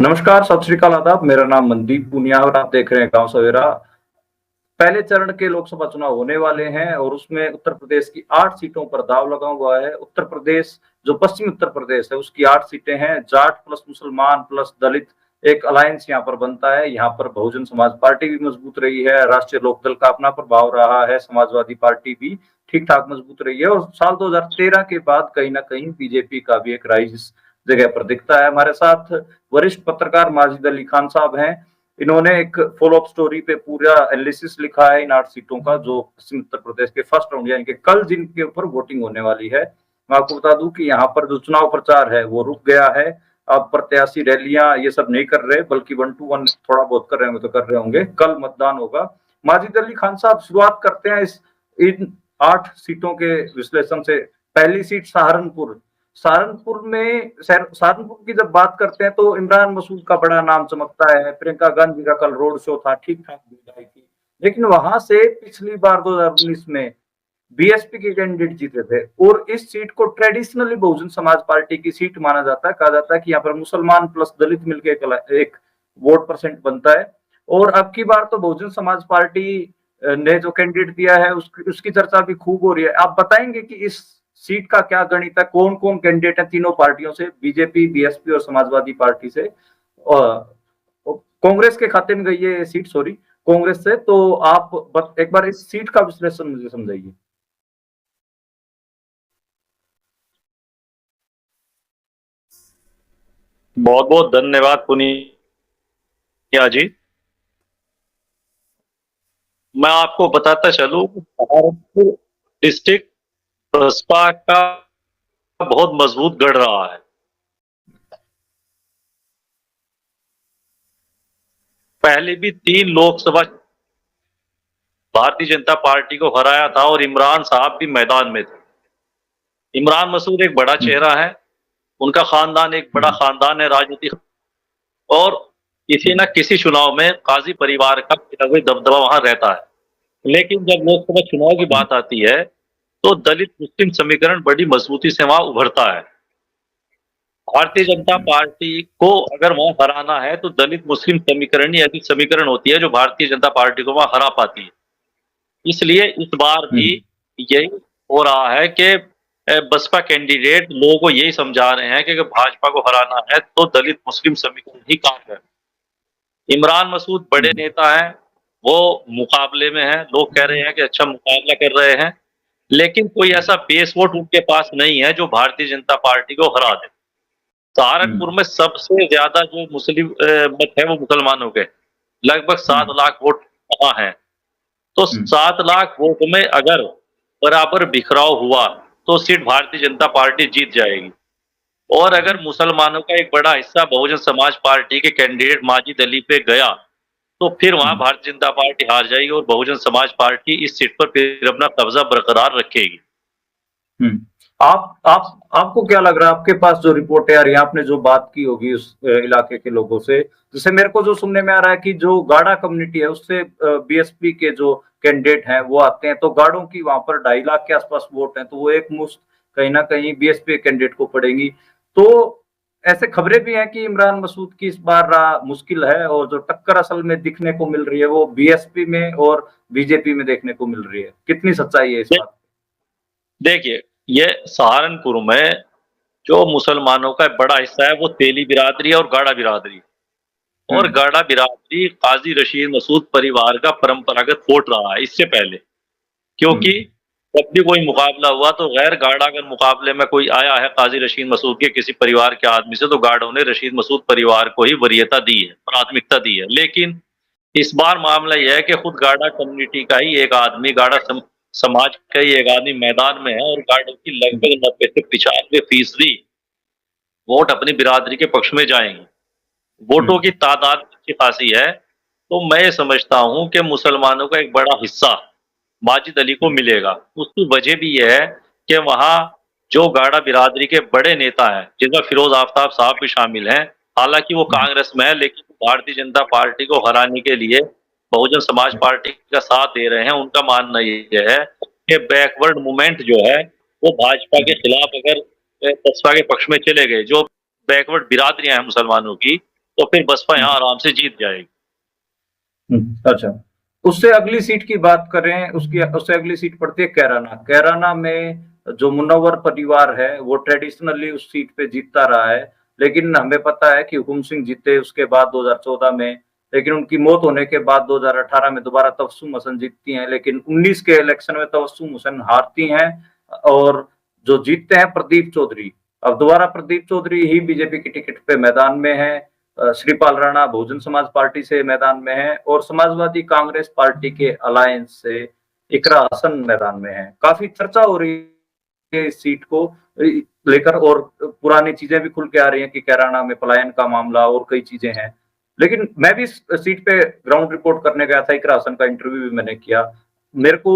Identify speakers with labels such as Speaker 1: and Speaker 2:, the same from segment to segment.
Speaker 1: नमस्कार, सत श्री अकाल, आदाब। मेरा नाम मनदीप पुनिया और आप देख रहे हैं गाँव सवेरा। पहले चरण के लोकसभा चुनाव होने वाले हैं और उसमें उत्तर प्रदेश की 8 सीटों पर दांव लगा हुआ है। उत्तर प्रदेश जो पश्चिमी उत्तर प्रदेश है उसकी 8 सीटें हैं। जाट प्लस मुसलमान प्लस दलित एक अलायंस यहाँ पर बनता है। यहाँ पर बहुजन समाज पार्टी भी मजबूत रही है, राष्ट्रीय लोकदल का अपना प्रभाव रहा है, समाजवादी पार्टी भी ठीक-ठाक मजबूत रही है और साल 2013 के बाद कहीं न कहीं बीजेपी का भी एक राइज़ इस जगह पर दिखता है। हमारे साथ वरिष्ठ पत्रकार माजिद अली खान साहब हैं। इन्होंने एक फॉलो अप स्टोरी पे पूरा एनालिसिस लिखा है इन 8 सीटों का, जो पश्चिम उत्तर प्रदेश के फर्स्ट राउंड यानी कि कल जिनके ऊपर वोटिंग होने वाली है। मैं आपको बता दूं कि यहाँ पर जो चुनाव प्रचार है वो रुक गया है। अब प्रत्याशी रैलियां ये सब नहीं कर रहे, बल्कि 1 to 1 थोड़ा बहुत कर रहे होंगे तो कर रहे होंगे। कल मतदान होगा। माजिद अली खान साहब, शुरुआत करते हैं इस इन 8 सीटों के विश्लेषण से। पहली सीट सहारनपुर। सहारनपुर की जब बात करते हैं तो इमरान मसूद का बड़ा नाम चमकता है। प्रियंका गांधी का कल रोड शो था, ठीक-ठाक भीड़ आई थी। लेकिन वहां से पिछली बार 2019 में बीएसपी के कैंडिडेट जीते थे और इस सीट को ट्रेडिशनली बहुजन समाज पार्टी की सीट माना जाता है। कहा जाता है कि यहाँ पर मुसलमान प्लस दलित मिलकर एक वोट परसेंट बनता है। और अब की बार तो बहुजन समाज पार्टी ने जो कैंडिडेट दिया है उसकी चर्चा भी खूब हो रही है। आप बताएंगे कि इस सीट का क्या गणित है, कौन कौन कैंडिडेट है तीनों पार्टियों से, बीजेपी, बीएसपी और समाजवादी पार्टी से। कांग्रेस के खाते में गई है ये सीट, सॉरी, कांग्रेस से। तो आप एक बार इस सीट का विश्लेषण मुझे समझाइए।
Speaker 2: बहुत बहुत धन्यवाद पुनिया जी। मैं आपको बताता चलूं, सहारनपुर डिस्ट्रिक्ट बसपा का बहुत मजबूत गढ़ रहा है। पहले भी 3 लोकसभा भारतीय जनता पार्टी को हराया था और इमरान साहब भी मैदान में थे। इमरान मसूद एक बड़ा चेहरा है, उनका खानदान एक बड़ा खानदान है राजनीतिक, और किसी न किसी चुनाव में काजी परिवार का दबदबा वहां रहता है। लेकिन जब लोकसभा चुनाव की बात आती है तो दलित मुस्लिम समीकरण बड़ी मजबूती से वहां उभरता है। भारतीय जनता पार्टी को अगर वहां हराना है तो दलित मुस्लिम समीकरण ही ऐसी समीकरण होती है जो भारतीय जनता पार्टी को वहां हरा पाती है। इसलिए इस बार भी यही हो रहा है कि बसपा कैंडिडेट लोगों को यही समझा रहे हैं कि अगर भाजपा को हराना है तो दलित मुस्लिम समीकरण ही काम करे। इमरान मसूद बड़े नेता हैं, वो मुकाबले में हैं, लोग कह रहे हैं कि अच्छा मुकाबला कर रहे हैं, लेकिन कोई ऐसा बेस वोट उनके पास नहीं है जो भारतीय जनता पार्टी को हरा दे। सहारनपुर में सबसे ज्यादा जो मुस्लिम मत है वो मुसलमानों के, लगभग 7 लाख वोट वहां है। तो 7 लाख वोट में अगर बराबर बिखराव हुआ तो सीट भारतीय जनता पार्टी जीत जाएगी। और अगर मुसलमानों का एक बड़ा हिस्सा बहुजन समाज पार्टी के कैंडिडेट माजिद अली पे गया तो फिर वहां भारतीय जनता पार्टी हार जाएगी और बहुजन समाज पार्टी इस सीट पर फिर अपना कब्जा बरकरार रखेगी।
Speaker 1: आपको क्या लग रहा है, आपके पास जो रिपोर्ट है यार, आपने जो बात की होगी उस इलाके के लोगों से, जैसे मेरे को जो सुनने में आ रहा है कि जो गाड़ा कम्युनिटी है उससे बीएसपी के जो कैंडिडेट हैं वो आते हैं, तो गाड़ों की वहां पर 2.5 लाख के आसपास वोट है, तो वो एक मुश्त कहीं ना कहीं बीएसपी कैंडिडेट को पड़ेंगी। तो ऐसे खबरें भी हैं कि इमरान मसूद की इस बार राह मुश्किल है और जो टक्कर असल में दिखने को मिल रही है वो बीएसपी में और बीजेपी में देखने को मिल रही है। कितनी सच्चाई है इस बात?
Speaker 2: देखिए, ये सहारनपुर में जो मुसलमानों का बड़ा हिस्सा है वो तेली बिरादरी और गाड़ा बिरादरी, और गाड़ा बिरादरी काजी रशीद मसूद परिवार का परंपरागत वोट रहा है इससे पहले। क्योंकि जब भी कोई मुकाबला हुआ तो गैर गाड़ा अगर मुकाबले में कोई आया है काजी रशीद मसूद के किसी परिवार के आदमी से, तो गाड़ों ने रशीद मसूद परिवार को ही वरीयता दी है, प्राथमिकता दी है। लेकिन इस बार मामला यह है कि खुद गाड़ा कम्युनिटी का ही एक आदमी, समाज का ही एक आदमी मैदान में है और गाड़ों की लगभग 90 से 95% वोट अपनी बिरादरी के पक्ष में जाएंगे। वोटों की तादाद अच्छी खासी है, तो मैं ये समझता हूं कि मुसलमानों का एक बड़ा हिस्सा माजिद अली को मिलेगा। उसकी वजह भी यह है कि वहां जो गाड़ा बिरादरी के बड़े नेता हैं, जिनमें फिरोज आफ्ताब साहब भी शामिल हैं, हालांकि वो कांग्रेस में है लेकिन भारतीय जनता पार्टी को हराने के लिए बहुजन समाज पार्टी का साथ दे रहे हैं। उनका मानना ये है कि बैकवर्ड मूवमेंट जो है वो भाजपा के खिलाफ अगर बसपा के पक्ष में चले गए, जो बैकवर्ड बिरादरियां हैं मुसलमानों की, तो फिर बसपा यहाँ आराम से जीत जाएगी।
Speaker 1: अच्छा, उससे अगली सीट की बात करें, उससे अगली सीट पड़ती है कैराना। कैराना में जो मुनव्वर परिवार है वो ट्रेडिशनली उस सीट पे जीतता रहा है, लेकिन हमें पता है कि हुकुम सिंह जीते उसके बाद 2014 में, लेकिन उनकी मौत होने के बाद 2018 में दोबारा तबस्सुम हसन जीतती हैं, लेकिन 19 के इलेक्शन में तबस्सुम हसन हारती हैं और जो जीतते हैं प्रदीप चौधरी। अब दोबारा प्रदीप चौधरी ही बीजेपी की टिकट पे मैदान में है। श्रीपाल राणा बहुजन समाज पार्टी से मैदान में है और समाजवादी कांग्रेस पार्टी के अलायंस से इकरा हसन मैदान में है। काफी चर्चा हो रही है इस सीट को लेकर और पुरानी चीजें भी खुल के आ रही हैं कि कैराना में पलायन का मामला और कई चीजें हैं। लेकिन मैं भी सीट पे ग्राउंड रिपोर्ट करने गया था, इकरा हसन का इंटरव्यू भी मैंने किया। मेरे को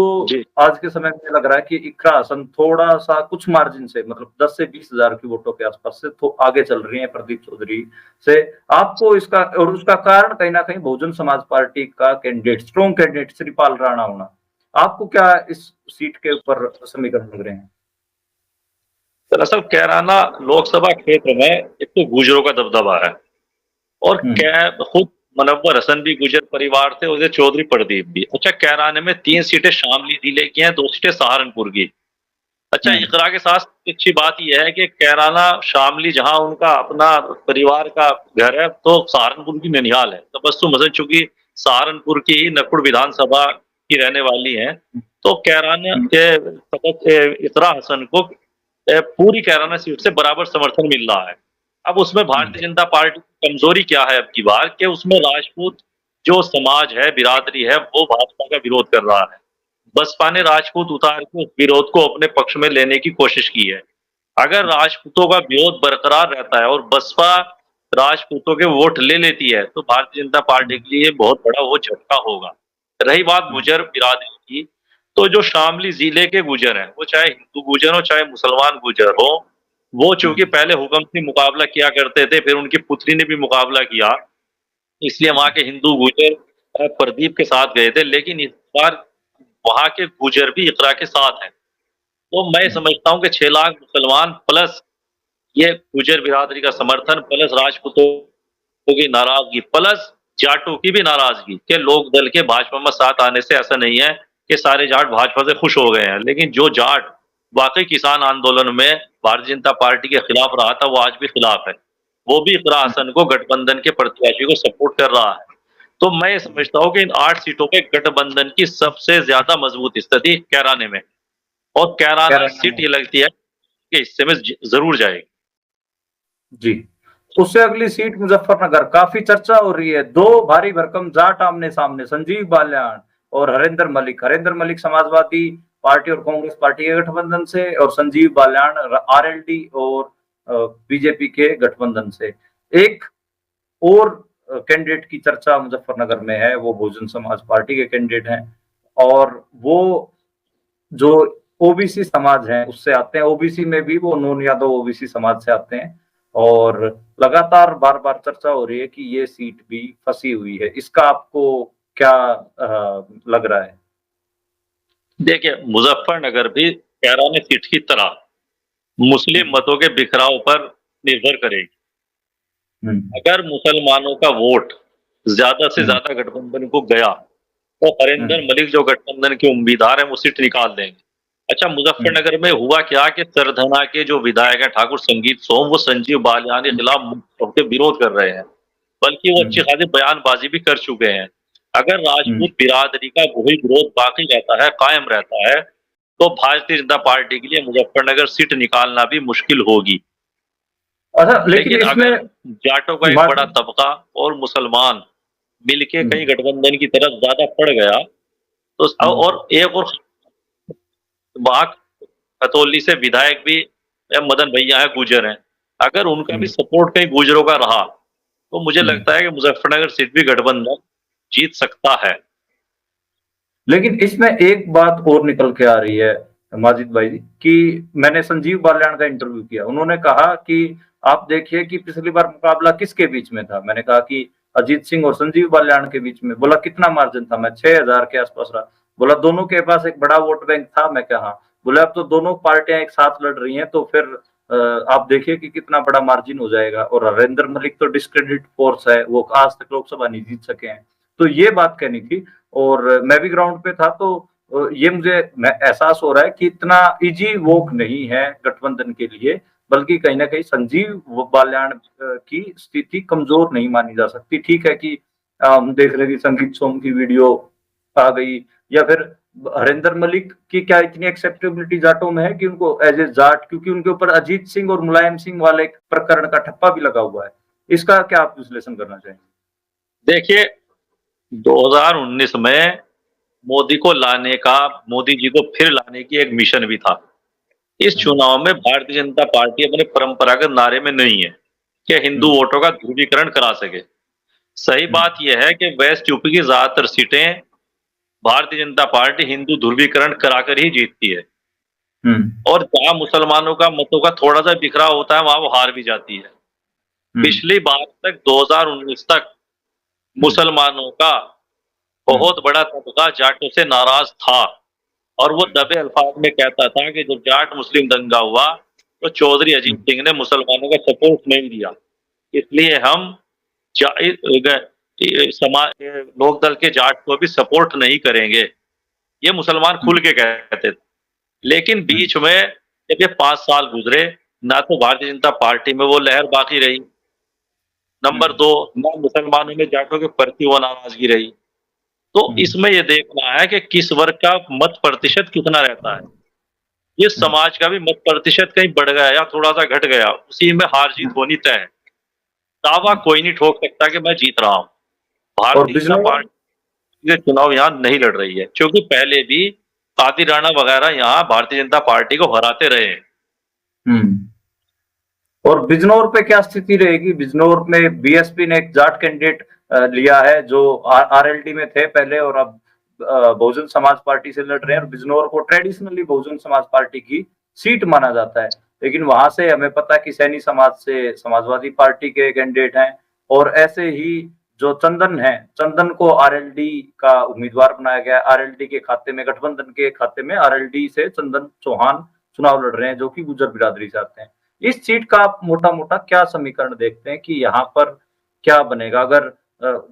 Speaker 1: आज के समय में लग रहा है कि इकरा हसन थोड़ा सा कुछ मार्जिन से, मतलब 10 से 20 हजार की वोटों के आसपास से तो आगे चल रही है प्रदीप चौधरी से। आपको इसका और उसका कारण कहीं ना कहीं बहुजन समाज पार्टी का candidate, strong candidate Shripal Rana होना। आपको क्या इस सीट के ऊपर समीकरण लग रहे हैं?
Speaker 2: दरअसल कैराना लोकसभा क्षेत्र में एक तो गुजरों का दबदबा है और खुद मुनव्वर हसन भी गुजर परिवार थे, उसे चौधरी प्रदीप भी। अच्छा, कैराने में 3 सीटें शामली जिले की हैं, 2 सीटें सहारनपुर की। अच्छा, इकरा के साथ अच्छी बात यह है कि कैराना शामली जहां उनका अपना परिवार का घर है, तो सहारनपुर की ननिहाल है। तबस्सुम हसन चूंकि सहारनपुर की ही नकुड़ विधानसभा की रहने वाली हैं, तो कैराना के इकरा हसन को पूरी कैराना सीट से बराबर समर्थन मिल रहा है। अब उसमें भारतीय जनता पार्टी की कमजोरी क्या है अब की बार, कि उसमें राजपूत जो समाज है, बिरादरी है, वो भाजपा का विरोध कर रहा है। बसपा ने राजपूत उतार के उस विरोध को अपने पक्ष में लेने की कोशिश की है। अगर राजपूतों का विरोध बरकरार रहता है और बसपा राजपूतों के वोट ले लेती है, तो भारतीय जनता पार्टी के लिए बहुत बड़ा वो झटका होगा। रही बात गुजर बिरादरी की, तो जो शामली जिले के गुजर हैं, वो चाहे हिंदू गुजर हो चाहे मुसलमान गुजर हो, वो चूंकि पहले हुक्म से मुकाबला किया करते थे, फिर उनकी पुत्री ने भी मुकाबला किया, इसलिए वहां के हिंदू गुजर प्रदीप के साथ गए थे। लेकिन इस बार वहां के गुजर भी इकरा के साथ हैं। तो मैं समझता हूं कि 6 लाख मुसलमान प्लस ये गुजर बिरादरी का समर्थन प्लस राजपूतों की नाराजगी प्लस जाटों की भी नाराजगी के लोक दल के भाजपा में साथ आने से ऐसा नहीं है कि सारे जाट भाजपा से खुश हो गए हैं। लेकिन जो जाट वाकई किसान आंदोलन में भारतीय जनता पार्टी के खिलाफ रहा था, वो आज भी खिलाफ है। वो भी इकरा हसन को गठबंधन के प्रत्याशी को सपोर्ट कर रहा है। तो मैं समझता हूं कि इन 8 सीटों पे गठबंधन की सबसे ज्यादा मजबूत स्थिति कैराने में, और कैराना सीट ये लगती है कि हिस्से में जरूर जाएगी।
Speaker 1: जी, उससे अगली सीट मुजफ्फरनगर, काफी चर्चा हो रही है। 2 भारी भरकम जाट आमने सामने, संजीव बाल्यान और हरेंद्र मलिक। हरेंद्र मलिक समाजवादी पार्टी और कांग्रेस पार्टी के गठबंधन से और संजीव बाल्यान आरएलडी और बीजेपी के गठबंधन से। एक और कैंडिडेट की चर्चा मुजफ्फरनगर में है, वो बहुजन समाज पार्टी के कैंडिडेट हैं और वो जो ओबीसी समाज है उससे आते हैं। ओबीसी में भी वो नून यादव ओबीसी समाज से आते हैं और लगातार बार बार चर्चा हो रही है कि ये सीट भी फंसी हुई है। इसका आपको क्या लग रहा है?
Speaker 2: देखिए, मुजफ्फरनगर भी कैराने सीट की तरह मुस्लिम मतों के बिखराव पर निर्भर करेगी। अगर मुसलमानों का वोट ज्यादा से ज्यादा गठबंधन को गया, तो हरेंद्र मलिक जो गठबंधन के उम्मीदवार हैं वो सीट निकाल देंगे। अच्छा, मुजफ्फरनगर में हुआ क्या कि सरधना के जो विधायक है ठाकुर संगीत सोम, वो संजीव बालियान के खिलाफ विरोध कर रहे हैं, बल्कि वो अच्छी खासी बयानबाजी भी कर चुके हैं। अगर राजपूत बिरादरी का वही विरोध बाकी रहता है, कायम रहता है, तो भारतीय जनता पार्टी के लिए मुजफ्फरनगर सीट निकालना भी मुश्किल होगी।
Speaker 1: अच्छा, लेकिन
Speaker 2: अगर जाटों का एक बड़ा तबका और मुसलमान मिलके कहीं गठबंधन की तरफ ज्यादा पड़ गया, तो और एक और वहां खतौली से विधायक भी मदन भैया है, गुजर हैं, अगर उनका भी सपोर्ट कहीं गुजरों का रहा, तो मुझे लगता है कि मुजफ्फरनगर सीट भी गठबंधन जीत सकता है।
Speaker 1: लेकिन इसमें एक बात और निकल के आ रही है माजिद भाई कि मैंने संजीव बालियान का इंटरव्यू किया, उन्होंने कहा कि आप देखिए कि पिछली बार मुकाबला किसके बीच में था। मैंने कहा कि अजीत सिंह और संजीव बालियान के बीच में। बोला कितना मार्जिन था? मैं 6000 के आसपास रहा। बोला दोनों के पास एक बड़ा वोट बैंक था। मैं कहा, बोले अब तो दोनों पार्टियां एक साथ लड़ रही हैं, तो फिर आप देखिए कि कितना बड़ा मार्जिन हो जाएगा। और हरेंद्र मलिक तो डिस्क्रेडिट फोर्स है, वो आज तक लोकसभा नहीं जीत सके हैं। तो ये बात कहनी थी। और मैं भी ग्राउंड पे था, तो ये मुझे एहसास हो रहा है कि इतना इजी वोक नहीं है गठबंधन के लिए, बल्कि कहीं ना कहीं संजीव बाल्याण की स्थिति कमजोर नहीं मानी जा सकती। ठीक है कि हम देख रहे हैं कि संगीत सोम की वीडियो आ गई, या फिर हरेंद्र मलिक की क्या इतनी एक्सेप्टेबिलिटी जाटों में है कि उनको एज ए जाट, क्योंकि उनके ऊपर अजीत सिंह और मुलायम सिंह वाले प्रकरण का ठप्पा भी लगा हुआ है। इसका क्या आप विश्लेषण करना चाहेंगे?
Speaker 2: देखिए, 2019 में मोदी को लाने का, मोदी जी को फिर लाने की एक मिशन भी था। इस चुनाव में भारतीय जनता पार्टी अपने परंपरागत नारे में नहीं है कि हिंदू वोटों का ध्रुवीकरण करा सके। सही बात यह है कि वेस्ट यूपी की ज्यादातर सीटें भारतीय जनता पार्टी हिंदू ध्रुवीकरण कराकर ही जीतती है, और जहां मुसलमानों का मतों का थोड़ा सा बिखरा होता है वहां वो हार भी जाती है। पिछली बार तक 2019 तक मुसलमानों का बहुत बड़ा तबका जाटों से नाराज था, और वो दबे अल्फाज में कहता था कि जब जाट मुस्लिम दंगा हुआ तो चौधरी अजीत सिंह ने मुसलमानों का सपोर्ट नहीं दिया, इसलिए हम लोक दल के जाट को भी सपोर्ट नहीं करेंगे। ये मुसलमान खुल के कहते थे। लेकिन बीच में जब ये 5 साल गुजरे, ना तो भारतीय जनता पार्टी में वो लहर बाकी रही, नंबर 2 ना मुसलमानों में जाटों के प्रति वो नाराजगी रही। तो इसमें ये देखना है कि किस वर्ग का मत प्रतिशत कितना रहता है। ये समाज का भी मत प्रतिशत कहीं बढ़ गया या थोड़ा सा घट गया, उसी में हार जीत होनी तय है। दावा कोई नहीं ठोक सकता कि मैं जीत रहा हूँ। भारतीय जनता पार्टी ये चुनाव यहाँ नहीं लड़ रही है, क्योंकि पहले भी कादिर राणा वगैरह यहाँ भारतीय जनता पार्टी को हराते रहे हैं।
Speaker 1: और बिजनौर पे क्या स्थिति रहेगी? बिजनौर में बीएसपी ने एक जाट कैंडिडेट लिया है जो आरएलडी में थे पहले, और अब बहुजन समाज पार्टी से लड़ रहे हैं। और बिजनौर को ट्रेडिशनली बहुजन समाज पार्टी की सीट माना जाता है, लेकिन वहां से हमें पता है कि सैनी समाज से समाजवादी पार्टी के कैंडिडेट हैं। और ऐसे ही जो चंदन है, चंदन को आरएलडी का उम्मीदवार बनाया गया है। आरएलडी के खाते में, गठबंधन के खाते में आरएलडी से चंदन चौहान चुनाव लड़ रहे हैं, जो कि गुर्जर बिरादरी से आते हैं। इस सीट का आप मोटा मोटा क्या समीकरण देखते हैं कि यहाँ पर क्या बनेगा? अगर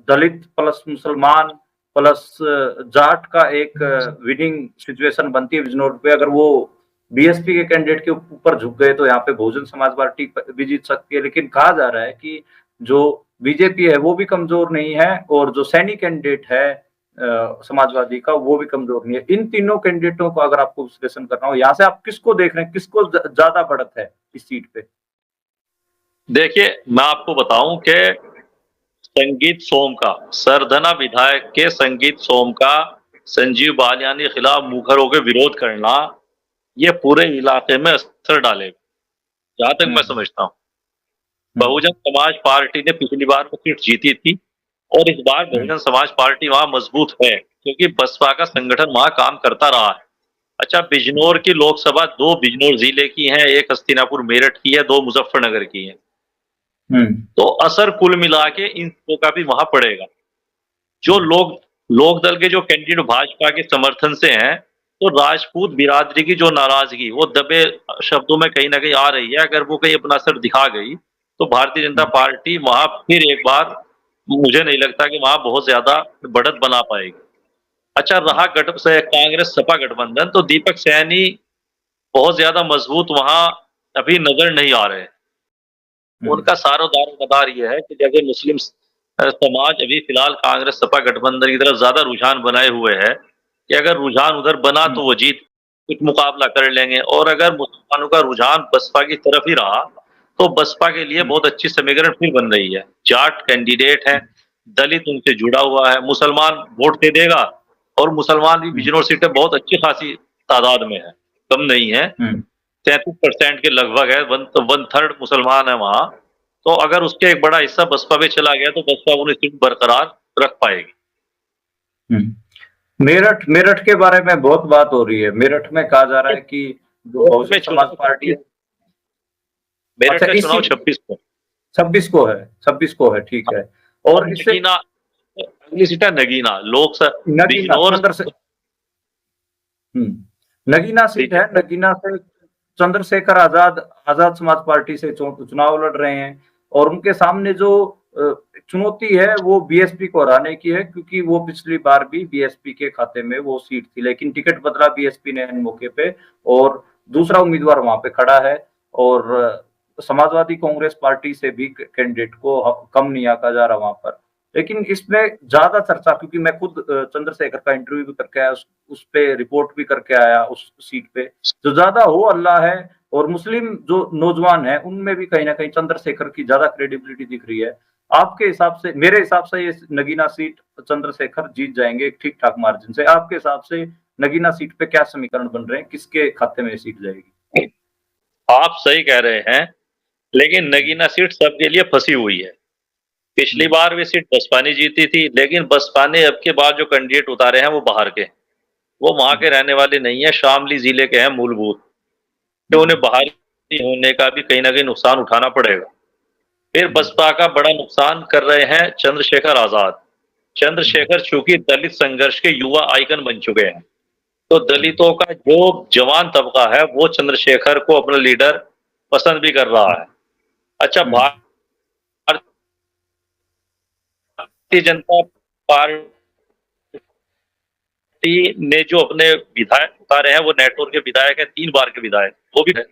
Speaker 1: दलित प्लस मुसलमान प्लस जाट का एक विनिंग सिचुएशन बनती है बिजनौर पे, अगर वो बीएसपी के कैंडिडेट के ऊपर झुक गए तो यहाँ पे बहुजन समाज पार्टी भी जीत सकती है। लेकिन कहा जा रहा है कि जो बीजेपी है वो भी कमजोर नहीं है, और जो सैनी कैंडिडेट है समाजवादी का, वो भी कमजोर नहीं है। इन तीनों कैंडिडेटों को अगर आपको विश्लेषण करना हो, यहाँ से आप किसको देख रहे हैं, किसको ज्यादा बढ़त है इस सीट पे?
Speaker 2: देखिए, मैं आपको बताऊं कि संगीत सोम का, सरधना विधायक के संगीत सोम का संजीव बालियान के खिलाफ मुखर होकर विरोध करना, ये पूरे इलाके में असर डालेगा, जहां तक मैं समझता हूँ। बहुजन समाज पार्टी ने पिछली बार वो सीट जीती थी, और इस बार बहुजन समाज पार्टी वहां मजबूत है, क्योंकि बसपा का संगठन वहां काम करता रहा है। अच्छा, बिजनौर की लोकसभा 2 बिजनौर जिले की है, 1 हस्तिनापुर मेरठ की है, 2 मुजफ्फरनगर की है। तो असर कुल मिला के इन का भी वहां पड़ेगा। जो लोक दल के जो कैंडिडेट भाजपा के समर्थन से हैं, तो राजपूत बिरादरी की जो नाराजगी वो दबे शब्दों में कहीं ना कहीं आ रही है। अगर वो कहीं अपना असर दिखा गई तो भारतीय जनता पार्टी वहां फिर एक बार, मुझे नहीं लगता कि वहां बहुत ज्यादा बढ़त बना पाएगी। अच्छा, रहा कांग्रेस सपा गठबंधन, तो दीपक सैनी बहुत ज्यादा मजबूत वहां अभी नजर नहीं आ रहे। उनका सारा दारोमदार यह है कि जैसे मुस्लिम समाज अभी फिलहाल कांग्रेस सपा गठबंधन की तरफ ज्यादा रुझान बनाए हुए है कि अगर रुझान उधर बना तो वो जीत कुछ मुकाबला कर लेंगे, और अगर मुसलमानों का रुझान बसपा की तरफ ही रहा तो बसपा के लिए बहुत अच्छी समीकरण फिर बन रही है। जाट कैंडिडेट है, दलित उनसे जुड़ा हुआ है, मुसलमान वोट दे देगा, और मुसलमान भी बिजनौर सीटें बहुत अच्छी खासी तादाद में है, कम नहीं है, 33% के लगभग है, 1/3 मुसलमान है वहां। तो अगर उसके एक बड़ा हिस्सा बसपा में चला गया तो बसपा उन्हें सीट बरकरार रख पाएगी।
Speaker 1: मेरठ के बारे में बहुत बात हो रही है। मेरठ में कहा जा रहा है कि जो बहुजन समाज पार्टी है,
Speaker 2: मेरठ का चुनाव
Speaker 1: 26 को है, ठीक है। और इससे
Speaker 2: अगली सीट है नगीना,
Speaker 1: नगीना से नगीना सीट है। नगीना से चंद्रशेखर आजाद समाज पार्टी से चुनाव लड़ रहे हैं और उनके सामने जो चुनौती है वो बीएसपी को हराने की है, क्योंकि वो पिछली बार भी बीएसपी के खाते में वो सीट थी, लेकिन टिकट बदला बीएसपी ने इन मौके पे और दूसरा उम्मीदवार वहां पे खड़ा है और समाजवादी कांग्रेस पार्टी से भी कैंडिडेट को कम नहीं आका जा रहा वहां पर। लेकिन इसमें ज्यादा चर्चा, क्योंकि मैं खुद चंद्रशेखर का इंटरव्यू भी करके आया, उस पे रिपोर्ट भी करके आया, उस सीट पे जो ज्यादा हो अल्लाह है और मुस्लिम जो नौजवान है उनमें भी कहीं ना कहीं चंद्रशेखर की ज्यादा क्रेडिबिलिटी दिख रही है। आपके हिसाब से, मेरे हिसाब से ये नगीना सीट चंद्रशेखर जीत जाएंगे ठीक ठाक मार्जिन से। आपके हिसाब से नगीना सीट पे क्या समीकरण बन रहे हैं, किसके खाते में सीट जाएगी?
Speaker 2: आप सही कह रहे हैं, लेकिन नगीना सीट सबके लिए फंसी हुई है। पिछली बार भी सीट बसपा ने जीती थी, लेकिन बसपा ने अब के बाद जो कैंडिडेट उतारे हैं वो बाहर के, वो वहां के रहने वाले नहीं है, शामली जिले के हैं मूलभूत, तो उन्हें बाहर होने का भी कहीं ना कहीं नुकसान उठाना पड़ेगा। फिर बसपा का बड़ा नुकसान कर रहे हैं चंद्रशेखर आजाद। चंद्रशेखर चूंकि दलित संघर्ष के युवा आइकन बन चुके हैं, तो दलितों का जो जवान तबका है वो चंद्रशेखर को अपना लीडर पसंद भी कर रहा है। अच्छा, भारतीय जनता पार्टी ने जो अपने विधायक उतारे हैं वो नेटवर्क के विधायक हैं, 3 बार के विधायक वो भी है।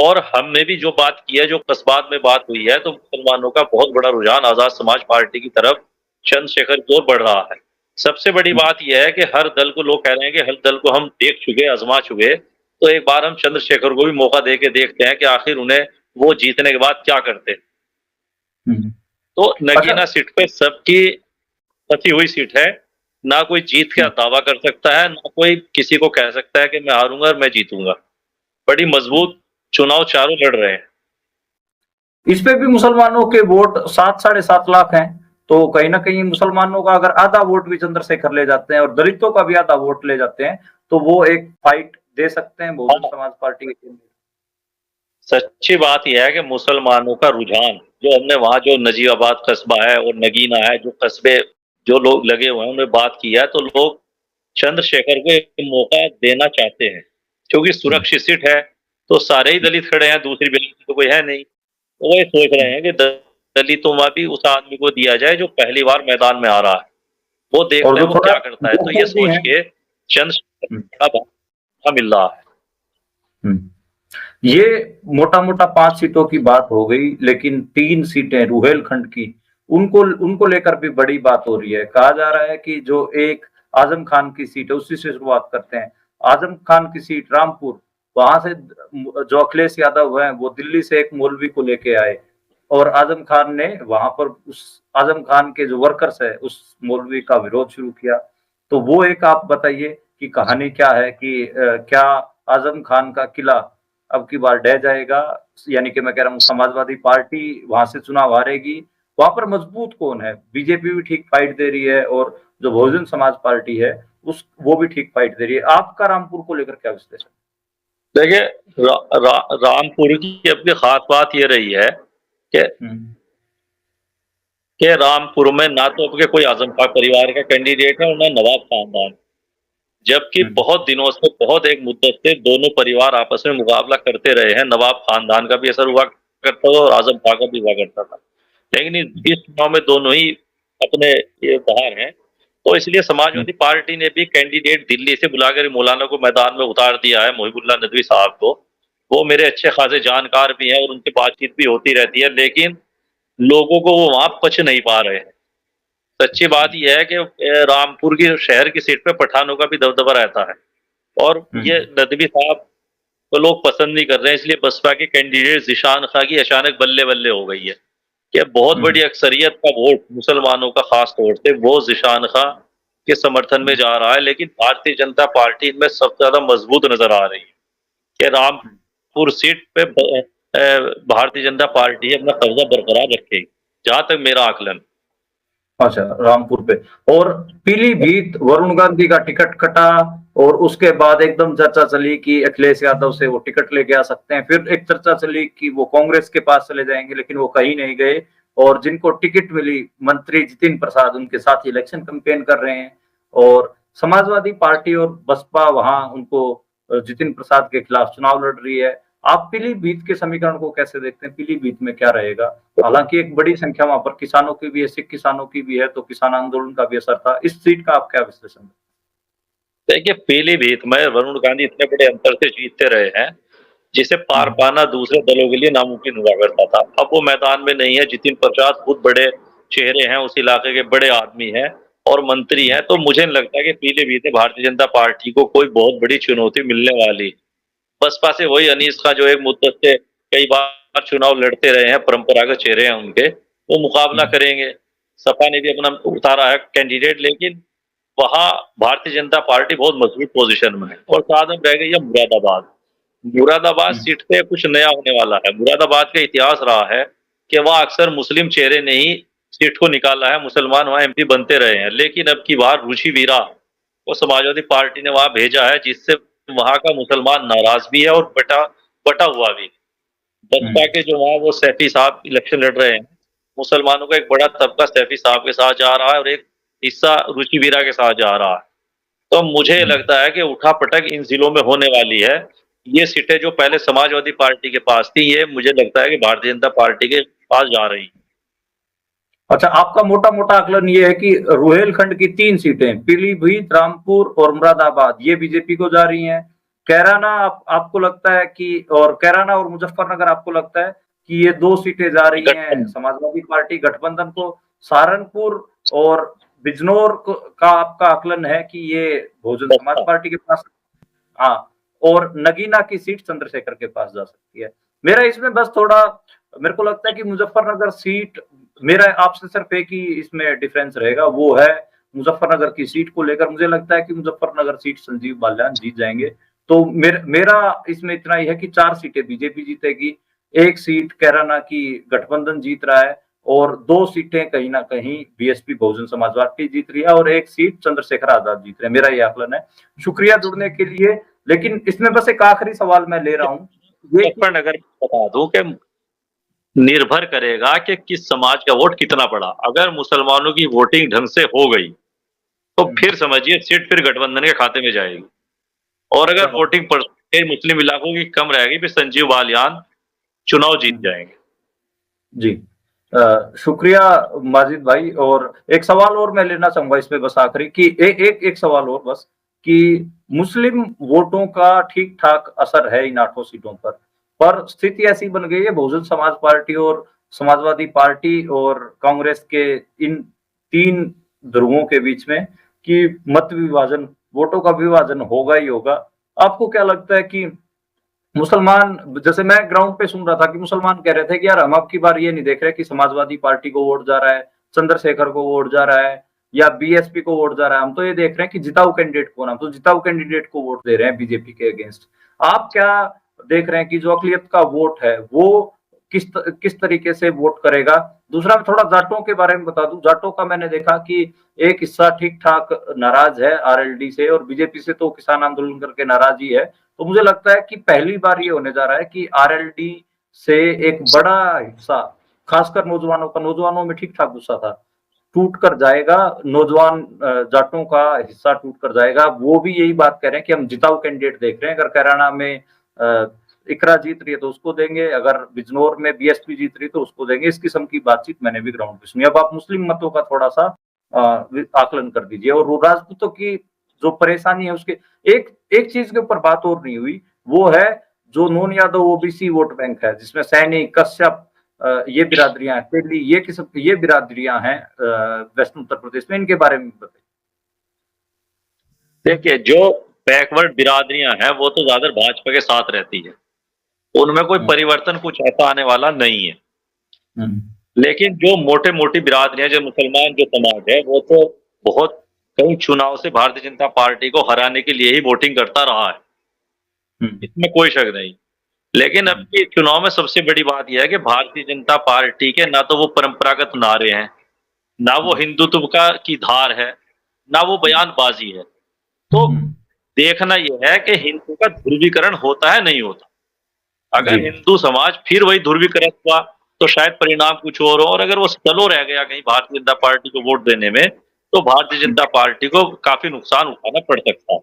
Speaker 2: और हमने भी जो बात की है, जो कस्बात में बात हुई है, तो मुसलमानों का बहुत बड़ा रुझान आजाद समाज पार्टी की तरफ चंद्रशेखर की ओर बढ़ रहा है। सबसे बड़ी बात यह है कि हर दल को लोग कह रहे हैं कि हर दल को हम देख चुके, आजमा चुके, तो एक बार हम चंद्रशेखर को भी मौका दे के देखते हैं कि आखिर उन्हें वो जीतने के बाद क्या करते हैं। तो नगीना सीट पे सबकी फंसी हुई सीट है, ना कोई जीत का दावा कर सकता है, ना कोई किसी को कह सकता है कि मैं हारूंगा और मैं जीतूंगा। बड़ी मजबूत चुनाव चारों लड़ रहे हैं।
Speaker 1: इस पे भी मुसलमानों के वोट 7-7.5 लाख हैं, तो कहीं ना कहीं मुसलमानों का अगर आधा वोट भी चंद्रशेखर ले जाते हैं और दलितों का भी आधा वोट ले जाते हैं, तो वो एक फाइट दे सकते हैं बहुजन समाज पार्टी के।
Speaker 2: सच्ची बात यह है कि मुसलमानों का रुझान, जो हमने वहां जो नजीबाबाद कस्बा है और नगीना है, जो कस्बे जो लोग लगे हुए हैं उन्हें बात की है, तो लोग चंद्रशेखर को एक मौका देना चाहते हैं, क्योंकि सुरक्षित सीट है, तो सारे ही दलित खड़े हैं, दूसरी बिल्कुल तो कोई है नहीं। वो ये सोच रहे हैं कि दलितों में भी उस आदमी को दिया जाए जो पहली बार मैदान में आ रहा है, वो देखते हैं वो क्या करता है। तो ये सोच के चंद्रशेखर का मौका मिल रहा है।
Speaker 1: ये मोटा मोटा 5 सीटों की बात हो गई, लेकिन 3 सीटें रुहेलखंड की, उनको लेकर भी बड़ी बात हो रही है। कहा जा रहा है कि जो एक आजम खान की सीट है, उसी से शुरुआत करते हैं। आजम खान की सीट रामपुर, वहां से जो अखिलेश यादव है वो दिल्ली से एक मौलवी को लेके आए और आजम खान ने वहां पर उस आजम खान के जो वर्कर्स है उस मौलवी का विरोध शुरू किया। तो वो एक आप बताइए कि कहानी क्या है, कि क्या आजम खान का किला अब की बार ढह जाएगा, यानी कि मैं कह रहा हूँ समाजवादी पार्टी वहां से चुनाव हारेगी। वहां पर मजबूत कौन है? बीजेपी भी ठीक फाइट दे रही है और जो बहुजन समाज पार्टी है वो भी ठीक फाइट दे रही है। आपका रामपुर को लेकर क्या विश्लेषण?
Speaker 2: देखिए, रामपुर की अपनी खास बात ये रही है कि रामपुर में ना तो आपके कोई आजम खान परिवार का कैंडिडेट है और ना नवाब खानदान, जबकि बहुत दिनों से, बहुत एक मुद्दत से दोनों परिवार आपस में मुकाबला करते रहे हैं। नवाब खानदान का भी असर हुआ करता था और आजम खान का भी हुआ करता था, लेकिन इस चुनाव में दोनों ही अपने ये बाहर हैं। तो इसलिए समाजवादी पार्टी ने भी कैंडिडेट दिल्ली से बुलाकर मौलाना को मैदान में उतार दिया है, मोहिबुल्लाह नदवी साहब को। वो मेरे अच्छे खासे जानकार भी हैं और उनकी बातचीत भी होती रहती है, लेकिन लोगों को वो वहां पच नहीं पा रहे हैं। सच्ची बात यह है कि रामपुर की शहर की सीट पे पठानों का भी दबदबा रहता है और ये नदवी साहब को लोग पसंद नहीं कर रहे हैं। इसलिए बसपा के कैंडिडेट जिशान खां की अचानक बल्ले बल्ले हो गई है कि बहुत बड़ी अक्सरियत का वोट मुसलमानों का खास तौर से वो जिशान खां के समर्थन में जा रहा है। लेकिन भारतीय जनता पार्टी में सबसे ज्यादा मजबूत नजर आ रही है कि रामपुर सीट पे भारतीय जनता पार्टी अपना कब्जा बरकरार रखेगी, जहां तक मेरा आकलन।
Speaker 1: अच्छा, रामपुर पे। और पीलीभीत वरुण गांधी का टिकट कटा और उसके बाद एकदम चर्चा चली कि अखिलेश यादव से वो टिकट लेके आ सकते हैं। फिर एक चर्चा चली कि वो कांग्रेस के पास चले जाएंगे, लेकिन वो कहीं नहीं गए और जिनको टिकट मिली मंत्री जितिन प्रसाद उनके साथ इलेक्शन कैंपेन कर रहे हैं और समाजवादी पार्टी और बसपा वहां उनको जितिन प्रसाद के खिलाफ चुनाव लड़ रही है। आप पीलीभीत के समीकरण को कैसे देखते हैं? पीलीभीत में क्या रहेगा? हालांकि एक बड़ी संख्या वहां पर किसानों की भी है, सिख किसानों की भी है, तो किसान आंदोलन का भी असर था। इस सीट का आप क्या विश्लेषण?
Speaker 2: देखिए, पीलीभीत में वरुण गांधी इतने बड़े अंतर से जीतते रहे हैं, जिसे पार पाना दूसरे दलों के लिए नामुमकिन हुआ करता था। अब वो मैदान में नहीं है। जितिन प्रसाद खुद बड़े चेहरे हैं, उस इलाके के बड़े आदमी हैं और मंत्री हैं, तो मुझे नहीं लगता कि पीलीभीत में भारतीय जनता पार्टी को कोई बहुत बड़ी चुनौती मिलने वाली। बसपा से वही अनीस खां जो एक मुद्दत से कई बार चुनाव लड़ते रहे हैं, परंपरागत चेहरे हैं उनके, वो मुकाबला करेंगे। सपा ने भी अपना उतारा है कैंडिडेट, लेकिन वहां भारतीय जनता पार्टी बहुत मजबूत पोजीशन में है। और साथ में रह गई है मुरादाबाद। मुरादाबाद सीट पे कुछ नया होने वाला है। मुरादाबाद का इतिहास रहा है कि वहां अक्सर मुस्लिम चेहरे ने ही सीट को निकाला है, मुसलमान वहां एमपी बनते रहे हैं। लेकिन अब की बार रुचि वीरा को समाजवादी पार्टी ने वहां भेजा है, जिससे वहां का मुसलमान नाराज भी है और बटा हुआ भी। बसपा के जो वहां वो सैफी साहब इलेक्शन लड़ रहे हैं, मुसलमानों का एक बड़ा तबका सैफी साहब के साथ जा रहा है और एक हिस्सा रुचि वीरा के साथ जा रहा है। तो मुझे लगता है कि उठापटक इन जिलों में होने वाली है। ये सीटें जो पहले समाजवादी पार्टी के पास थी, ये मुझे लगता है कि भारतीय जनता पार्टी के पास जा रही।
Speaker 1: अच्छा, आपका मोटा मोटा आकलन ये है कि रुहेलखंड की 3 सीटें पीलीभीत, रामपुर और मुरादाबाद ये बीजेपी को जा रही हैं। कैराना आपको लगता है कि, और कैराना और मुजफ्फरनगर आपको लगता है कि ये 2 सीटें जा रही हैं समाजवादी पार्टी गठबंधन को। सहारनपुर और बिजनौर का आपका आकलन है कि ये बहुजन समाज पार्टी के पास, हाँ, और नगीना की सीट चंद्रशेखर के पास जा सकती है। मेरा इसमें बस थोड़ा, मेरे को लगता है कि मुजफ्फरनगर सीट, मेरा आपसे सिर्फ एक ही इसमें डिफरेंस रहेगा, वो है मुजफ्फरनगर की सीट को लेकर। मुझे लगता है कि मुजफ्फरनगर सीट संजीव बालियान जीत जाएंगे। तो मेरा इसमें इतना ही है कि 4 सीटें बीजेपी जीतेगी, 1 सीट कैराना की गठबंधन जीत रहा है, और 2 सीटें कहीं ना कहीं बीएसपी बहुजन समाज पार्टी जीत रही है, और 1 सीट चंद्रशेखर आजाद जीत रहे हैं। मेरा ये आकलन है। शुक्रिया जुड़ने के लिए। लेकिन इसमें बस एक आखिरी सवाल मैं ले रहा हूँ,
Speaker 2: मुजफ्फरनगर बता दूं कि निर्भर करेगा कि किस समाज का वोट कितना पड़ा। अगर मुसलमानों की वोटिंग ढंग से हो गई तो फिर समझिए सीट फिर गठबंधन के खाते में जाएगी, और अगर वोटिंग परसेंटेज मुस्लिम इलाकों की कम रहेगी फिर संजीव बालियान चुनाव जीत जाएंगे।
Speaker 1: जी, शुक्रिया माजिद भाई। और एक सवाल और मैं लेना चाहूंगा इसमें बस आखिरी कि एक सवाल और बस, कि मुस्लिम वोटों का ठीक ठाक असर है इन 8 सीटों पर स्थिति ऐसी बन गई है बहुजन समाज पार्टी और समाजवादी पार्टी और कांग्रेस के इन 3 ध्रुवों के बीच में कि मत विभाजन, वोटों का विभाजन होगा ही होगा। आपको क्या लगता है कि मुसलमान, जैसे मैं ग्राउंड पे सुन रहा था कि मुसलमान कह रहे थे कि यार हम अब की बार ये नहीं देख रहे कि समाजवादी पार्टी को वोट जा रहा है, चंद्रशेखर को वोट जा रहा है या बीएसपी को वोट जा रहा है, हम तो ये देख रहे हैं कि जिताऊ कैंडिडेट कौन, हम तो जिताऊ कैंडिडेट को वोट दे रहे हैं बीजेपी के अगेंस्ट। आप क्या देख रहे हैं कि जो अकलियत का वोट है वो किस तरीके से वोट करेगा? दूसरा, मैं थोड़ा जाटों के बारे में बता दूं। जाटों का मैंने देखा कि एक हिस्सा ठीक ठाक नाराज है आरएलडी से, और बीजेपी से तो किसान आंदोलन करके नाराज ही है। तो मुझे लगता है कि पहली बार ये होने जा रहा है कि आरएलडी से एक बड़ा हिस्सा, खासकर नौजवानों में ठीक ठाक गुस्सा था, टूट कर जाएगा। नौजवान जाटों का हिस्सा टूट कर जाएगा। वो भी यही बात कह रहे हैं कि हम जिताऊ कैंडिडेट देख रहे हैं। अगर कैराना में इकरा जीत रही है तो उसको देंगे, अगर बिजनौर में बीएसपी जीत रही है तो उसको देंगे। इस किस्म की बातचीत मैंने भी ग्राउंड पे सुनी। अब आप मुस्लिम मतों का थोड़ा सा आकलन कर दीजिए। और राजपूतों की जो परेशानी है उसके, एक चीज के ऊपर बात और नहीं हुई, वो है जो non Yadav OBC vote bank है, जिसमें सैनी, कश्यप, ये बिरादरियां हैं, तेली, ये बिरादरियां हैं वेस्ट उत्तर प्रदेश में, इनके बारे में बताइए।
Speaker 2: देखिए, जो बैकवर्ड बिरादरियां हैं वो तो ज्यादा भाजपा के साथ रहती है, उनमें कोई परिवर्तन कुछ ऐसा आने वाला नहीं है। लेकिन जो मोटे मोटी बिरादरियां, जो मुसलमान जो समाज है, वो तो बहुत कई चुनाव से भारतीय जनता पार्टी को हराने के लिए ही वोटिंग करता रहा है, इसमें कोई शक नहीं। लेकिन अब के चुनाव में सबसे बड़ी बात यह है कि भारतीय जनता पार्टी के ना तो वो परंपरागत नारे हैं, ना वो हिंदुत्व की धार है, ना वो बयानबाजी है। तो देखना यह है कि हिंदू का ध्रुवीकरण होता है नहीं होता। अगर हिंदू समाज फिर वही ध्रुवीकरण हुआ तो शायद परिणाम कुछ और हो, और अगर वो स्लो रह गया कहीं भारतीय जनता पार्टी को वोट देने में, तो भारतीय जनता पार्टी को काफी नुकसान उठाना पड़ सकता है।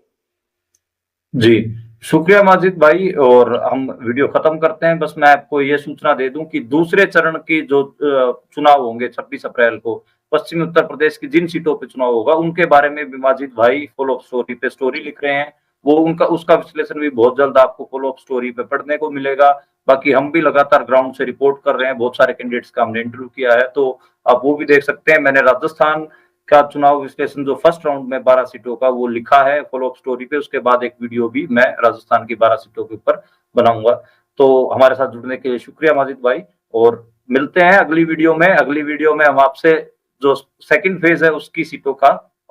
Speaker 1: जी, शुक्रिया माजिद भाई, और हम वीडियो खत्म करते हैं। बस मैं आपको ये सूचना दे दूं कि दूसरे चरण की जो चुनाव होंगे 26 अप्रैल को पश्चिमी उत्तर प्रदेश की जिन सीटों पे चुनाव होगा उनके बारे में भी माजिद भाई फॉलो अप स्टोरी पे स्टोरी लिख रहे हैं। वो उनका उसका विश्लेषण भी बहुत जल्द आपको फॉलो अप स्टोरी पे पढ़ने को मिलेगा। बाकी हम भी लगातार ग्राउंड से रिपोर्ट कर रहे हैं, बहुत सारे कैंडिडेट्स का हमने इंटरव्यू किया है, तो आप वो भी देख सकते हैं। मैंने राजस्थान का चुनाव विश्लेषण जो फर्स्ट राउंड में 12 सीटों का वो लिखा है फॉलो अप स्टोरी पे, उसके बाद एक वीडियो भी मैं राजस्थान की 12 सीटों के ऊपर बनाऊंगा। तो हमारे साथ जुड़ने के लिए शुक्रिया माजिद भाई, और मिलते हैं अगली वीडियो में। अगली वीडियो में हम आपसे जो सेकंड फेज है उसकी सीटों का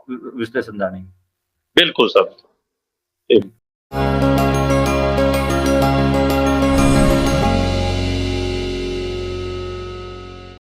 Speaker 1: विश्लेषण जानेंगे।
Speaker 2: बिल्कुल सर।